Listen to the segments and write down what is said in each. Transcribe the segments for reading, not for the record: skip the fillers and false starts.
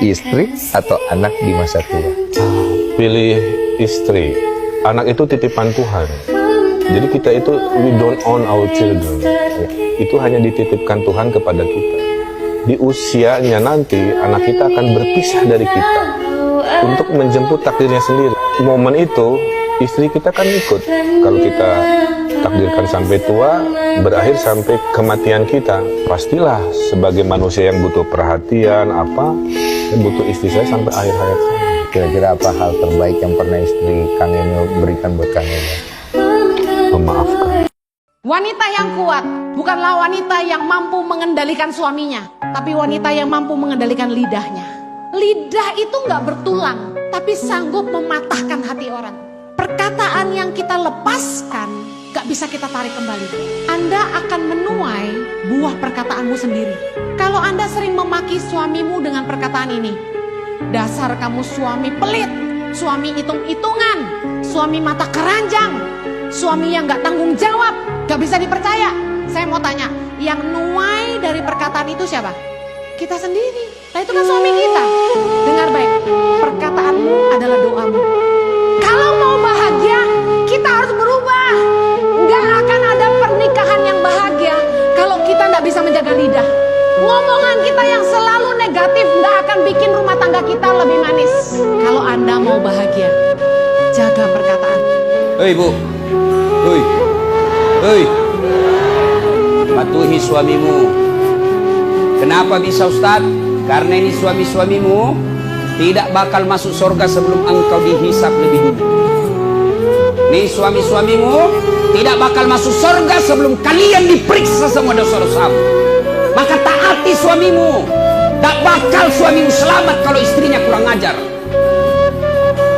istri atau anak di masa tua? Pilih istri. Anak itu titipan Tuhan. Jadi kita itu, we don't own our children. Itu hanya dititipkan Tuhan kepada kita. Di usianya nanti, anak kita akan berpisah dari kita untuk menjemput takdirnya sendiri. Momen itu, istri kita kan ikut. Kalau kita takdirkan sampai tua, berakhir sampai kematian kita. Pastilah sebagai manusia yang butuh perhatian, butuh istri saya sampai akhir hayat saya. Kira-kira apa hal terbaik yang pernah istri Kang Emil berikan buat Kang Emil? Memaafkan. Wanita yang kuat bukanlah wanita yang mampu mengendalikan suaminya, tapi wanita yang mampu mengendalikan lidahnya. Lidah itu nggak bertulang, tapi sanggup mematahkan hati orang. Perkataan yang kita lepaskan gak bisa kita tarik kembali. Anda akan menuai buah perkataanmu sendiri. Kalau Anda sering memaki suamimu dengan perkataan ini, dasar kamu suami pelit, suami hitung-hitungan, suami mata keranjang, suami yang gak tanggung jawab, gak bisa dipercaya. Saya mau tanya, yang nuai dari perkataan itu siapa? Kita sendiri. Nah itu kan suami kita. Dengar baik, perkataanmu adalah doamu. Kalau mau bahagia, kita harus berubah. Gak akan ada pernikahan yang bahagia kalau kita gak bisa menjaga lidah. Ngomongan kita yang selalu negatif gak akan bikin rumah tangga kita lebih manis. Kalau Anda mau bahagia, jaga perkataan. Hei Bu, hei, patuhi suamimu. Kenapa bisa Ustaz? Karena ini suami-suamimu tidak bakal masuk surga sebelum engkau dihisap lebih dulu. Nih suami-suamimu tidak bakal masuk surga sebelum kalian diperiksa semua dosa-dosamu. Maka taati suamimu. Tak bakal suamimu selamat kalau istrinya kurang ajar.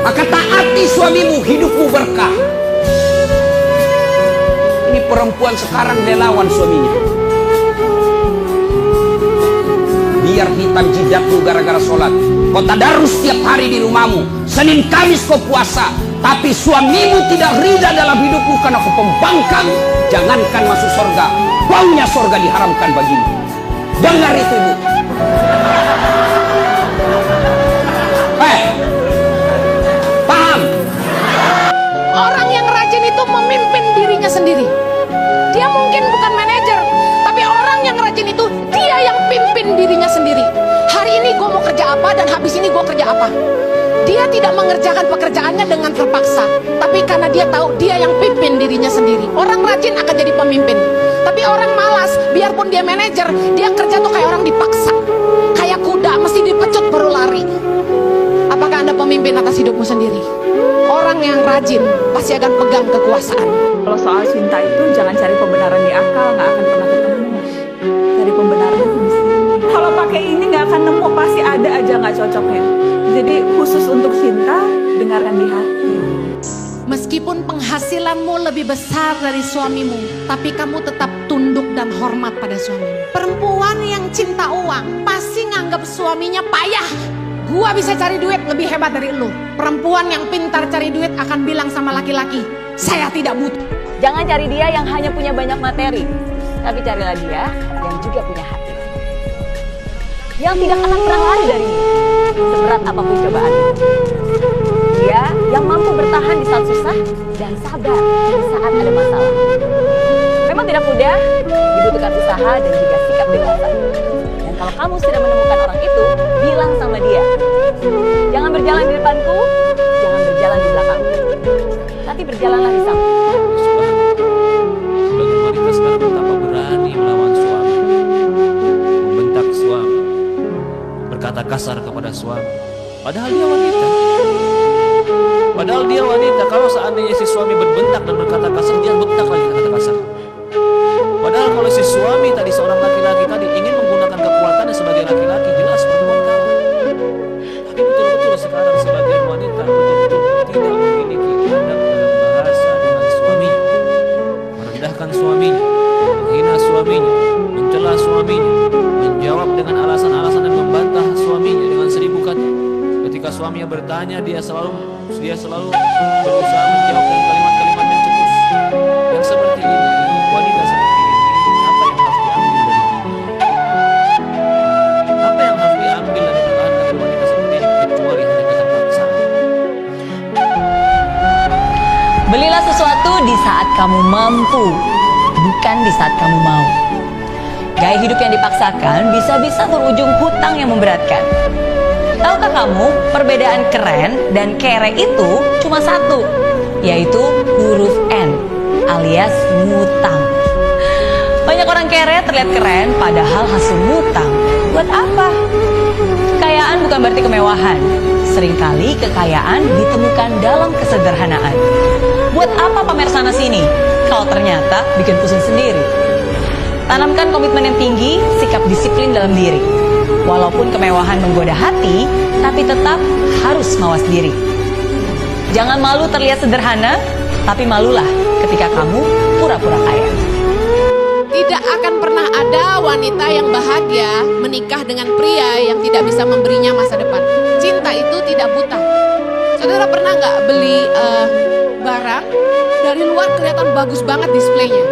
Maka taati suamimu, hidupmu berkah. Ini perempuan sekarang relawan suaminya. Biar hitam jidatmu gara-gara sholat. Kau tadarus setiap hari di rumahmu. Senin Kamis kau puasa. Tapi suamimu tidak ridha dalam hidupmu karena kau pembangkang. Jangankan masuk surga, baunya surga diharamkan bagimu. Dengar itu Bu. Paham? Orang yang rajin itu memimpin dirinya sendiri. Dia mungkin bukan manajer, tapi orang yang rajin itu dia yang pimpin dirinya sendiri. Hari ini gue mau kerja apa dan habis ini gue kerja apa. Dia tidak mengerjakan pekerjaannya dengan terpaksa, tapi karena dia tahu dia yang pimpin dirinya sendiri. Orang rajin akan jadi pemimpin. Tapi orang malas, biarpun dia manajer, dia kerja tuh kayak orang dipaksa. Kayak kuda, mesti dipecut baru lari. Apakah Anda pemimpin atas hidupmu sendiri? Orang yang rajin pasti akan pegang kekuasaan. Kalau soal cinta itu jangan cari pembenaran di akal, nggak akan pernah ketemu. Cari pembenaran di sini. Kalau pakai ini nggak akan nemu, pasti ada aja nggak cocoknya. Jadi khusus untuk cinta, dengarkan di hati. Meskipun penghasilanmu lebih besar dari suamimu, tapi kamu tetap tunduk dan hormat pada suamimu. Perempuan yang cinta uang pasti nganggap suaminya payah. Gua bisa cari duit lebih hebat dari lu. Perempuan yang pintar cari duit akan bilang sama laki-laki, saya tidak butuh. Jangan cari dia yang hanya punya banyak materi, tapi carilah dia yang juga punya hati. Yang tidak akan pernah lari darimu, seberat apapun cobaan. Dia yang mampu bertahan di saat susah dan sabar di saat ada masalah. Memang tidak mudah, dibutuhkan usaha dan juga sikap dewasa. Dan kalau kamu sudah menemukan orang itu, bilang sama dia, jangan berjalan di depanku, jangan berjalan di belakangku, tapi berjalanlah di samping. Sebagai wanita sekarang betapa berani melawan suami, membentak suami, berkata kasar kepada suami. Padahal dia wanita. Padahal dia wanita. Kalau seandainya si suami berbentak dan berkata kasar, dia bentak lagi kata kasar. Padahal kalau si suami tadi seorang laki-laki tadi ingin menggunakan kekuatannya sebagai laki-laki, jelas perempuan kalah. Tapi betul-betul sekarang sebagai wanita betul-betul tidak memiliki adab dalam bahasa dengan suaminya, merendahkan suaminya, menghina suaminya, mencela suaminya, menjawab dengan alasan-alasan dan membantah suaminya dengan 1000 kata. Ketika suaminya bertanya, dia selalu berusaha menjawab dengan kalimat-kalimat yang cetus. Yang seperti ini, wanita seperti ini, apa yang harus diambil dari ini? Apa yang harus diambil dan dipertahankan dari wanita sesuatu di saat kamu mampu, bukan di saat kamu mau. Gaya hidup yang dipaksakan bisa-bisa berujung hutang yang memberatkan. Tahukah kamu, perbedaan keren dan kere itu cuma satu, yaitu huruf N alias ngutang. Banyak orang kere terlihat keren padahal hasil ngutang. Buat apa? Kekayaan bukan berarti kemewahan. Seringkali kekayaan ditemukan dalam kesederhanaan. Buat apa pamer sana sini kalau ternyata bikin pusing sendiri? Tanamkan komitmen yang tinggi, sikap disiplin dalam diri. Walaupun kemewahan menggoda hati, tapi tetap harus mawas diri. Jangan malu terlihat sederhana, tapi malulah ketika kamu pura-pura kaya. Tidak akan pernah ada wanita yang bahagia menikah dengan pria yang tidak bisa memberinya masa depan. Cinta itu tidak buta. Saudara pernah nggak beli barang dari luar kelihatan bagus banget displaynya?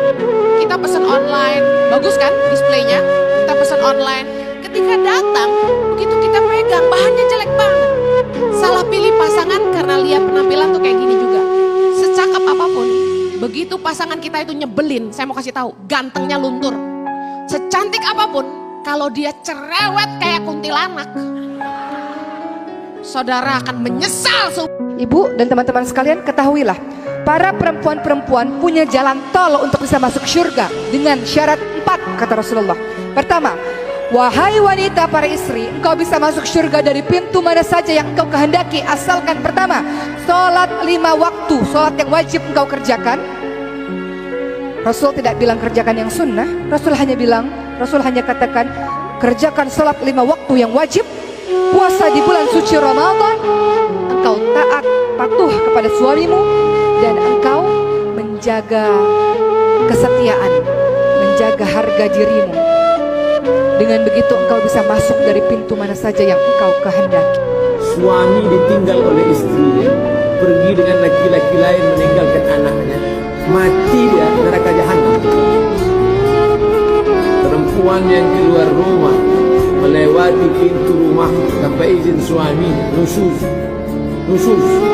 Kita pesan online, bagus kan displaynya? Kita pesan online. Ketika datang, begitu kita pegang, bahannya jelek banget. Salah pilih pasangan karena lihat penampilan tuh kayak gini juga. Secakap apapun, begitu pasangan kita itu nyebelin, saya mau kasih tahu, gantengnya luntur. Secantik apapun, kalau dia cerewet kayak kuntilanak, saudara akan menyesal. Ibu dan teman-teman sekalian, ketahuilah, para perempuan-perempuan punya jalan tol untuk bisa masuk surga dengan syarat 4, kata Rasulullah. Pertama, wahai wanita para istri, engkau bisa masuk surga dari pintu mana saja yang engkau kehendaki, asalkan pertama, sholat 5 waktu, sholat yang wajib engkau kerjakan. Rasul tidak bilang kerjakan yang sunnah, Rasul hanya katakan kerjakan sholat 5 waktu yang wajib, puasa di bulan suci Ramadan, engkau taat patuh kepada suamimu, dan engkau menjaga kesetiaan, menjaga harga dirimu. Dengan begitu engkau bisa masuk dari pintu mana saja yang engkau kehendaki. Suami ditinggal oleh istrinya, pergi dengan laki-laki lain, meninggalkan anaknya, mati dia neraka jahanam. Perempuan yang keluar rumah melewati pintu rumah tanpa izin suami, nusyuz,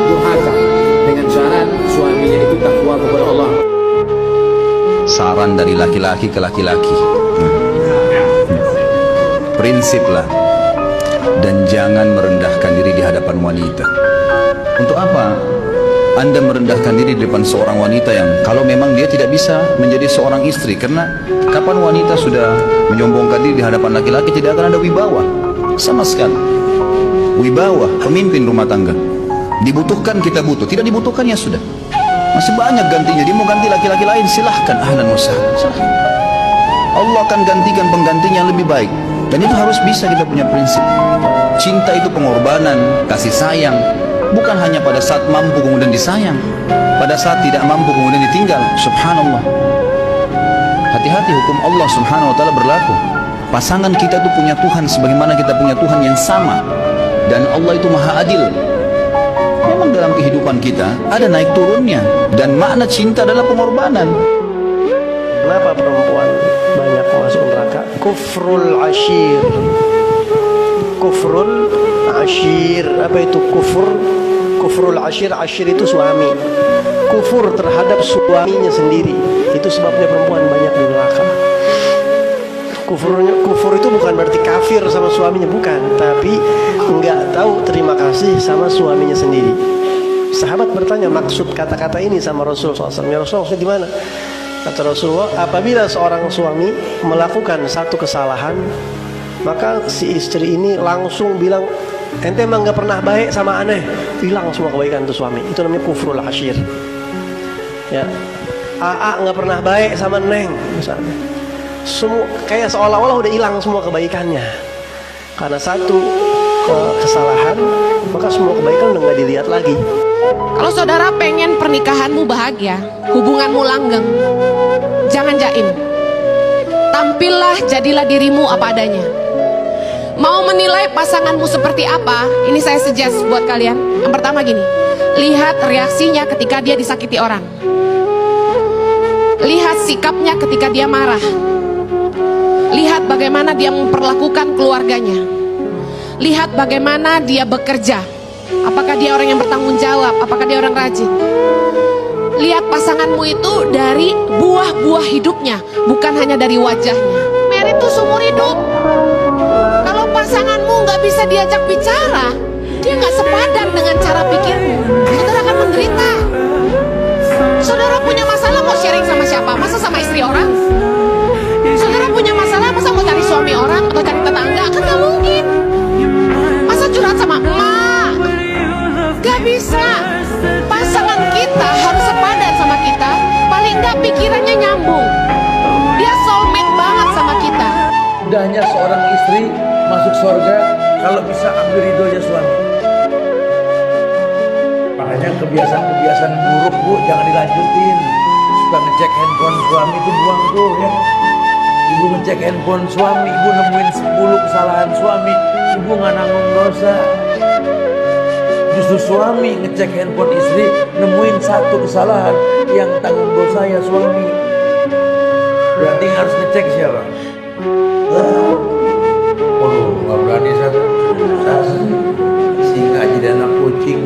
durhaka, dengan syarat suaminya itu takwa kepada Allah. Saran dari laki-laki ke laki-laki, prinsiplah dan jangan merendahkan diri di hadapan wanita. Untuk apa Anda merendahkan diri di depan seorang wanita yang kalau memang dia tidak bisa menjadi seorang istri? Karena kapan wanita sudah menyombongkan diri di hadapan laki-laki, tidak akan ada wibawa sama sekali. Wibawa pemimpin rumah tangga dibutuhkan, kita butuh, tidak dibutuhkan ya sudah, masih banyak gantinya. Dia mau ganti laki-laki lain, silahkan, ahlan wa sahlan, silahkan. Allah akan gantikan penggantinya yang lebih baik. Dan itu harus bisa kita punya prinsip. Cinta itu pengorbanan, kasih sayang, bukan hanya pada saat mampu kemudian disayang, pada saat tidak mampu kemudian ditinggal. Subhanallah. Hati-hati, hukum Allah subhanahu wa ta'ala berlaku. Pasangan kita itu punya Tuhan sebagaimana kita punya Tuhan yang sama. Dan Allah itu maha adil. Memang dalam kehidupan kita ada naik turunnya, dan makna cinta adalah pengorbanan. Kenapa perempuan banyak masuk neraka? Kufrul ashir. Kufrul ashir. Apa itu kufur? Kufrul ashir. Ashir itu suami. Kufur terhadap suaminya sendiri. Itu sebabnya perempuan banyak di neraka. Kufur itu bukan berarti kafir sama suaminya, bukan, tapi enggak tahu terima kasih sama suaminya sendiri. Sahabat bertanya maksud kata-kata ini sama Rasulullah SAW. Ya Rasulullah, maksudnya di mana? Kata Rasulullah, apabila seorang suami melakukan satu kesalahan, maka si istri ini langsung bilang, ente emang gak pernah baik sama aneh, hilang semua kebaikan itu suami. Itu namanya kufrul ashir. Ya, AA gak pernah baik sama Neng misalnya, semua kayak seolah-olah udah hilang semua kebaikannya karena satu kesalahan, maka semua kebaikan udah gak dilihat lagi. Kalau saudara pengen pernikahanmu bahagia, hubunganmu langgeng, jangan jaim. Tampillah, jadilah dirimu apa adanya. Mau menilai pasanganmu seperti apa? Ini saya suggest buat kalian. Yang pertama gini, lihat reaksinya ketika dia disakiti orang. Lihat sikapnya ketika dia marah. Lihat bagaimana dia memperlakukan keluarganya. Lihat bagaimana dia bekerja. Apakah dia orang yang bertanggung jawab? Apakah dia orang rajin? Lihat pasanganmu itu dari buah-buah hidupnya, bukan hanya dari wajahnya. Merit itu seumur hidup. Kalau pasanganmu nggak bisa diajak bicara, dia nggak sepadan dengan cara pikirmu, saudara akan menderita. Saudara punya masalah mau sharing sama siapa? Masa sama istri orang? Saudara punya masalah masa mau cari suami orang atau cari tetangga? Kan nggak mungkin. Masa curhat sama emak? Gak bisa. Pasangan kita harus sepadan sama kita. Paling nggak pikirannya nyambung. Dia soulmate banget sama kita. Mudahnya seorang istri masuk surga kalau bisa ambil ridhonya suami. Makanya kebiasaan-kebiasaan buruk bu jangan dilanjutin. Suka ngecek handphone suami itu buang tuh ya. Ibu ngecek handphone suami, ibu nemuin 10 kesalahan suami, ibu nggak nanggung dosa. Justru suami ngecek handphone istri, nemuin 1 kesalahan yang tanggung dosa ya suami. Berarti yang harus ngecek siapa? Waduh, nggak berani satu. Singa jadi anak kucing.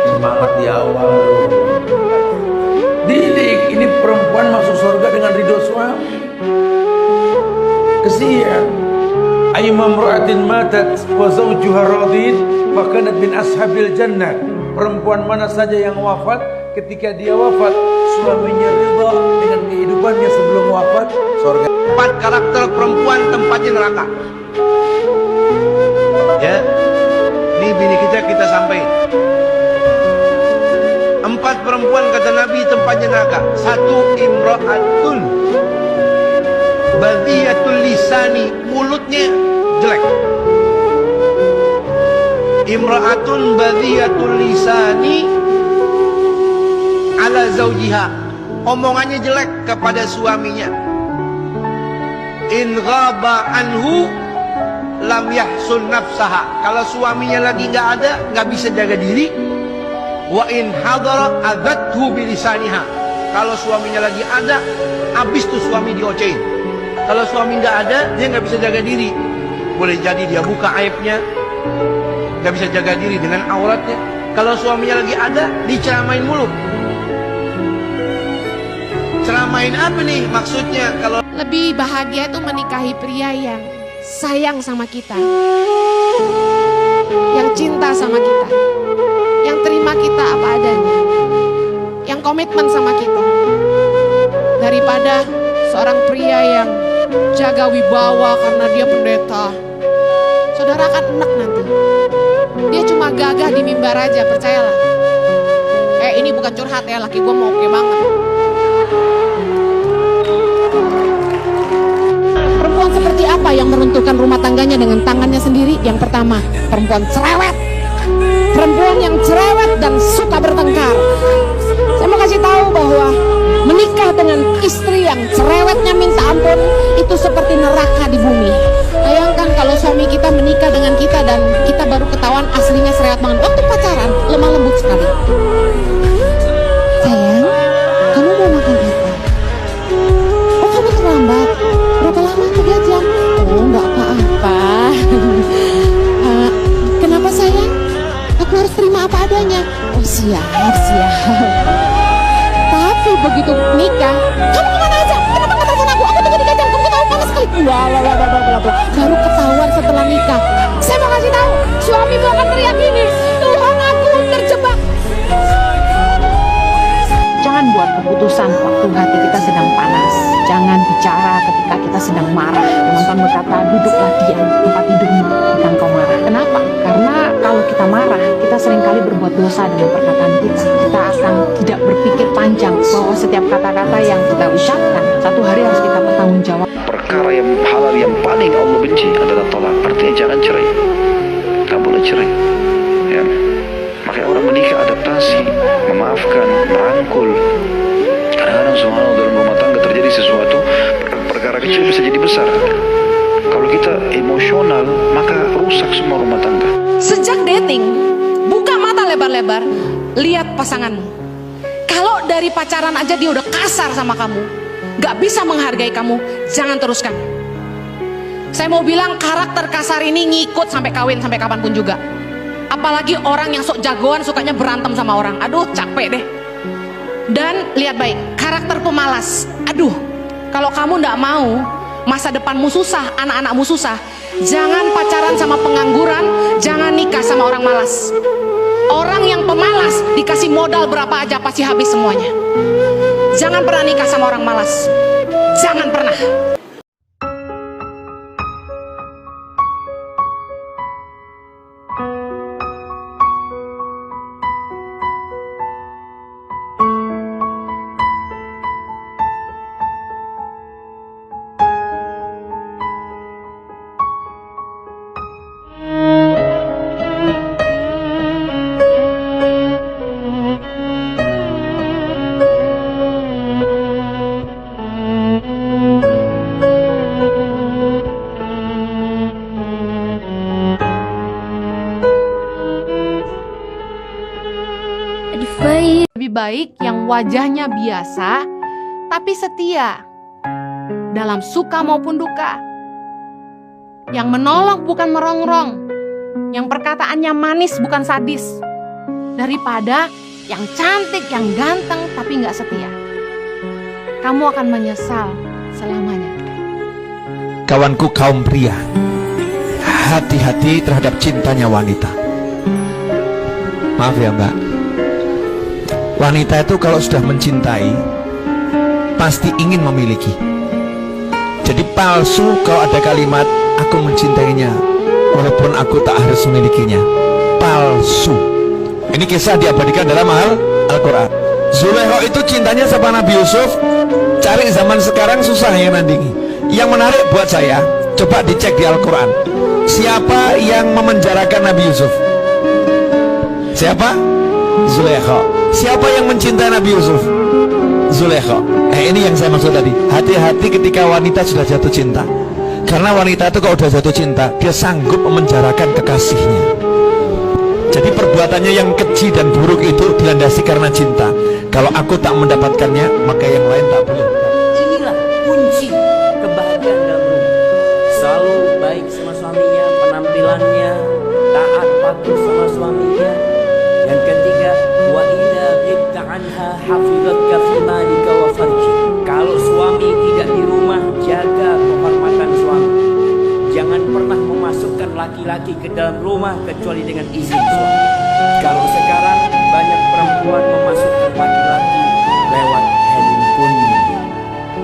Semangat di awal. Didik, ini perempuan masuk surga dengan ridho suami. Kesian. Ayyuma imra'atin matat wa zawjuha radin fakanat min ashabil jannah. Perempuan mana saja yang wafat, ketika dia wafat suaminya ridha dengan kehidupannya sebelum wafat, surga. 4 karakter perempuan tempatnya neraka. Ya. Ini bini kita sampaikan. 4 perempuan kata Nabi tempatnya neraka. 1 imra'atun badiyatul lisani, mulutnya jelek. Imra'atun badiyatul lisani ala zaujiha, omongannya jelek kepada suaminya. In ghaba anhu lam yahsun nafsaha, kalau suaminya lagi nggak ada, nggak bisa jaga diri. Wa in hadara adathu bilisaniha, kalau suaminya lagi ada, habis tuh suami diocehin. Kalau suami nggak ada, dia nggak bisa jaga diri. Boleh jadi dia buka aibnya, nggak bisa jaga diri dengan auratnya. Kalau suaminya lagi ada, diceramain mulu. Ceramain apa nih maksudnya? Kalau Lebih bahagia itu menikahi pria yang sayang sama kita, yang cinta sama kita, yang terima kita apa adanya, yang komitmen sama kita, daripada seorang pria yang jaga wibawa karena dia pendeta. Saudara akan enak nanti. Dia cuma gagah di mimbar aja, percayalah. Ini bukan curhat ya, laki gue mau oke banget. Perempuan seperti apa yang meruntuhkan rumah tangganya dengan tangannya sendiri? Yang pertama, perempuan cerewet. Perempuan yang cerewet dan suka bertengkar. Saya mau kasih tahu bahwa menikah dengan istri yang cerewetnya minta ampun itu seperti neraka di bumi. Bayangkan kalau suami kita menikah dengan kita dan kita baru ketahuan aslinya cerewet banget. Waktu pacaran lemah lembut sekali. Sayang, kamu mau makan apa? Oh, kamu terlambat. Berapa lama? 3 jam. Oh, nggak apa-apa. Kenapa sayang? Aku harus terima apa adanya. Oh, siap. Tapi begitu nikah, kamu kemana aja? Kenapa nggak telepon aku? Aku tunggu di kacang, tunggu tahu panas sekali. Baru ketahuan setelah nikah. Saya mau kasih tahu, suamimu akan teriak gini, Tuhan aku terjebak. Jangan buat keputusan waktu hati kita sedang panas. Jangan bicara ketika kita sedang marah. Teman-teman berkata, duduklah diam tempat tidurmu ketika engkau marah. Kenapa? Karena kalau kita marah, kita seringkali berbuat dosa dengan perkataan kita. Kita akan tidak berpikir panjang bahwa setiap kata-kata yang kita ucapkan, satu hari harus kita bertanggung jawab. Perkara yang halal yang paling Allah benci adalah tolak. Artinya jangan cerai. Gak boleh cerai. Ya. Makanya orang menikah adaptasi, memaafkan, merangkul. Kadang-kadang subhanallah dalam rumah tangga terjadi sesuatu, perkara kecil bisa jadi besar. Kalau kita emosional, maka rusak semua rumah tangga. Sejak dating, buka mata lebar-lebar, lihat pasanganmu. Kalau dari pacaran aja dia udah kasar sama kamu, gak bisa menghargai kamu, jangan teruskan. Saya mau bilang karakter kasar ini ngikut sampai kawin, sampai kapanpun juga. Apalagi orang yang sok jagoan sukanya berantem sama orang. Aduh, capek deh. Dan lihat baik, karakter pemalas. Aduh, kalau kamu nggak mau masa depanmu susah, anak-anakmu susah, jangan pacaran sama pengangguran, jangan nikah sama orang malas. Orang yang pemalas dikasih modal berapa aja pasti habis semuanya. Jangan pernah nikah sama orang malas. Jangan pernah. Lebih baik yang wajahnya biasa tapi setia dalam suka maupun duka, yang menolong bukan merongrong, yang perkataannya manis bukan sadis, daripada yang cantik, yang ganteng tapi nggak setia. Kamu akan menyesal selamanya. Kawanku kaum pria, hati-hati terhadap cintanya wanita. Maaf ya mbak, wanita itu kalau sudah mencintai pasti ingin memiliki. Jadi palsu kalau ada kalimat aku mencintainya walaupun aku tak harus memilikinya. Palsu. Ini kisah diabadikan dalam Al-Quran. Zulaikha itu cintanya sama Nabi Yusuf. Cari zaman sekarang susah yang nandingi. Yang menarik buat saya, coba dicek di Al-Quran. Siapa yang memenjarakan Nabi Yusuf? Siapa? Zulaikha. Siapa yang mencintai Nabi Yusuf? Zulaikha. Ini yang saya maksud tadi. Hati-hati ketika wanita sudah jatuh cinta. Karena wanita itu kalau sudah jatuh cinta, dia sanggup memenjarakan kekasihnya. Jadi perbuatannya yang keji dan buruk itu dilandasi karena cinta. Kalau aku tak mendapatkannya, maka yang lain tak boleh. Inilah kunci kebahagiaan dalam rumah. Selalu baik sama suaminya, penampilannya, taat patuh sama suaminya. Yang ketiga, wa idza ghibta anha hafizatka fi malika wa farji. Kalau suami tidak di rumah, jaga kehormatan suami. Jangan pernah memasukkan laki-laki ke dalam rumah kecuali dengan izin suami. Kalau sekarang banyak perempuan memasukkan laki-laki lewat handphone.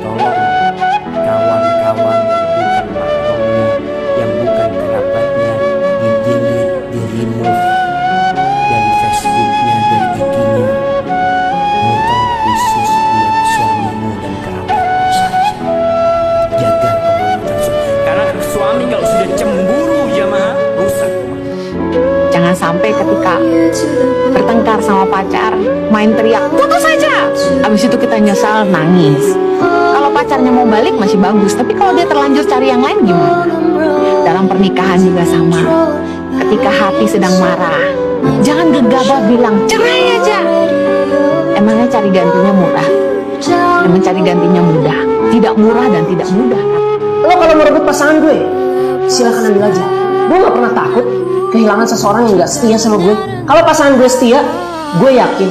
Tolong kawan-kawan yang bukan mahramnya, yang bukan kerabatnya, di-delete, di-remove dari Facebooknya, dari IG-nya. Bukan khusus buat suamimu dan kerabatmu saja. Jaga kehormatan suami. Karena suami kalau sudah cemburu jamaah, rusak rumah. Jangan sampai ketika bertengkar sama pacar, main teriak, putus saja. Abis itu kita nyesal, nangis. Kalau pacarnya mau balik masih bagus, tapi kalau dia terlanjur cari yang lain gimana? Dalam pernikahan juga sama. Ketika hati sedang marah, jangan gegabah bilang, cerai aja. Emangnya cari gantinya murah? Emang cari gantinya mudah? Tidak murah dan tidak mudah. Lo kalau merebut pasangan gue, silakan ambil aja. Gue gak pernah takut kehilangan seseorang yang gak setia sama gue. Kalau pasangan gue setia, gue yakin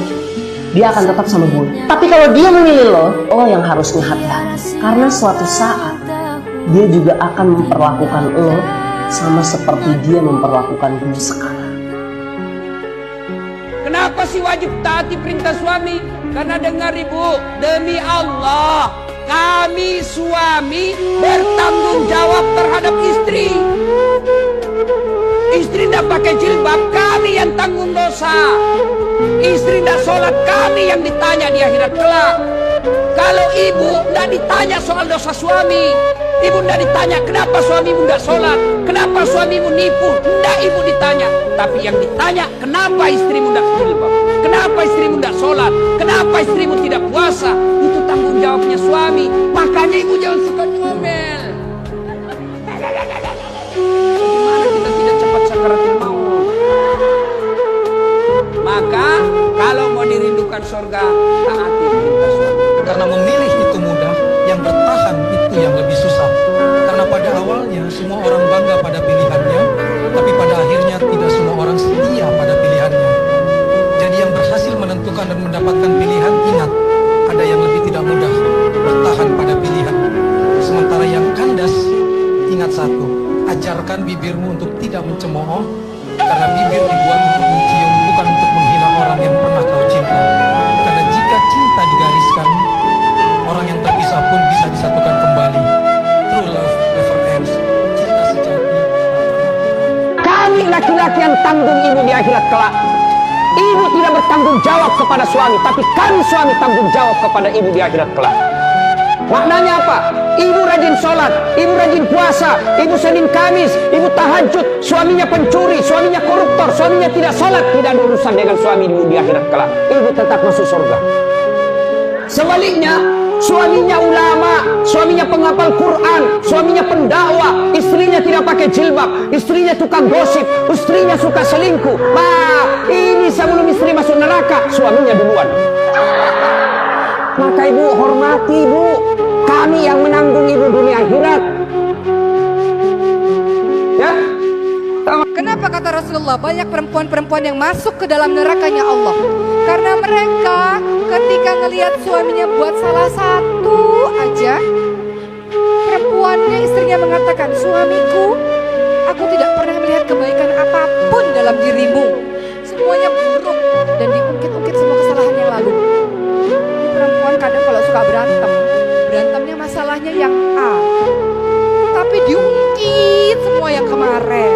dia akan tetap sama gue. Tapi kalau dia memilih lo yang harusnya hati-hati. Karena suatu saat dia juga akan memperlakukan lo sama seperti dia memperlakukan gue sekarang. Kenapa sih wajib taati perintah suami? Karena dengar ibu, demi Allah, kami suami bertanggung jawab terhadap istri. Istri tidak pakai jilbab, kami yang tanggung dosa. Istri tidak sholat, kami yang ditanya di akhirat kelak. Kalau ibu tidak ditanya soal dosa suami, ibu tidak ditanya kenapa suamimu tidak sholat, kenapa suamimu nipu, tidak ibu ditanya. Tapi yang ditanya, kenapa istrimu tidak jilbab, kenapa istrimu tidak sholat, kenapa istrimu tidak puasa. Itu tanggung jawabnya suami. Makanya ibu jangan suka ngomel. Bagaimana kita tidak cepat sakaratul maut? Maka kalau mau dirindukan surga, taati perintah suami. Karena memilih itu mudah, yang bertahan itu yang lebih susah. Karena pada awalnya semua orang bangga pada pilihannya, tapi pada akhirnya tidak semua orang setia pada pilihannya. Jadi yang berhasil menentukan dan mendapatkan pilihan, ingat, akhirat kelak. Ibu tidak bertanggung jawab kepada suami, tapi kami suami tanggung jawab kepada ibu di akhirat kelak. Maknanya apa? Ibu rajin sholat, ibu rajin puasa, ibu Senin Kamis, ibu tahajud, suaminya pencuri, suaminya koruptor, suaminya tidak sholat, tidak ada urusan dengan suami ibu di akhirat kelak. Ibu tetap masuk surga. Sebaliknya, suaminya ulama, suaminya penghafal Quran, suaminya pendakwah, istrinya tidak pakai jilbab, istrinya tukang gosip, istrinya suka selingkuh. Nah, ini sebelum istri masuk neraka, suaminya duluan. Maka ibu hormati ibu. Kami yang menanggung ibu dunia akhirat. Ya? Kenapa kata Rasulullah banyak perempuan-perempuan yang masuk ke dalam nerakanya Allah? Karena mereka ketika ngelihat suaminya buat salah satu aja, perempuannya istrinya mengatakan, suamiku, aku tidak pernah melihat kebaikan apapun dalam dirimu. Semuanya buruk dan diungkit-ungkit semua kesalahan yang lalu. Ini perempuan kadang kalau suka berantemnya masalahnya yang A, tapi diungkit semua yang kemarin.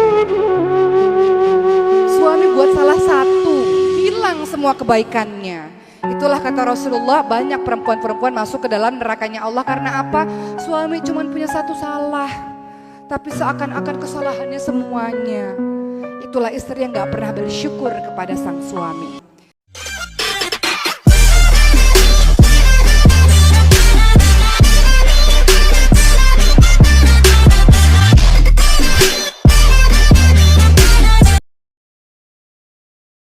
Suami buat salah satu, hilang semua kebaikannya. Itulah kata Rasulullah, banyak perempuan-perempuan masuk ke dalam nerakanya Allah. Karena apa? Suami cuma punya satu salah, tapi seakan-akan kesalahannya semuanya. Itulah istri yang gak pernah bersyukur kepada sang suami.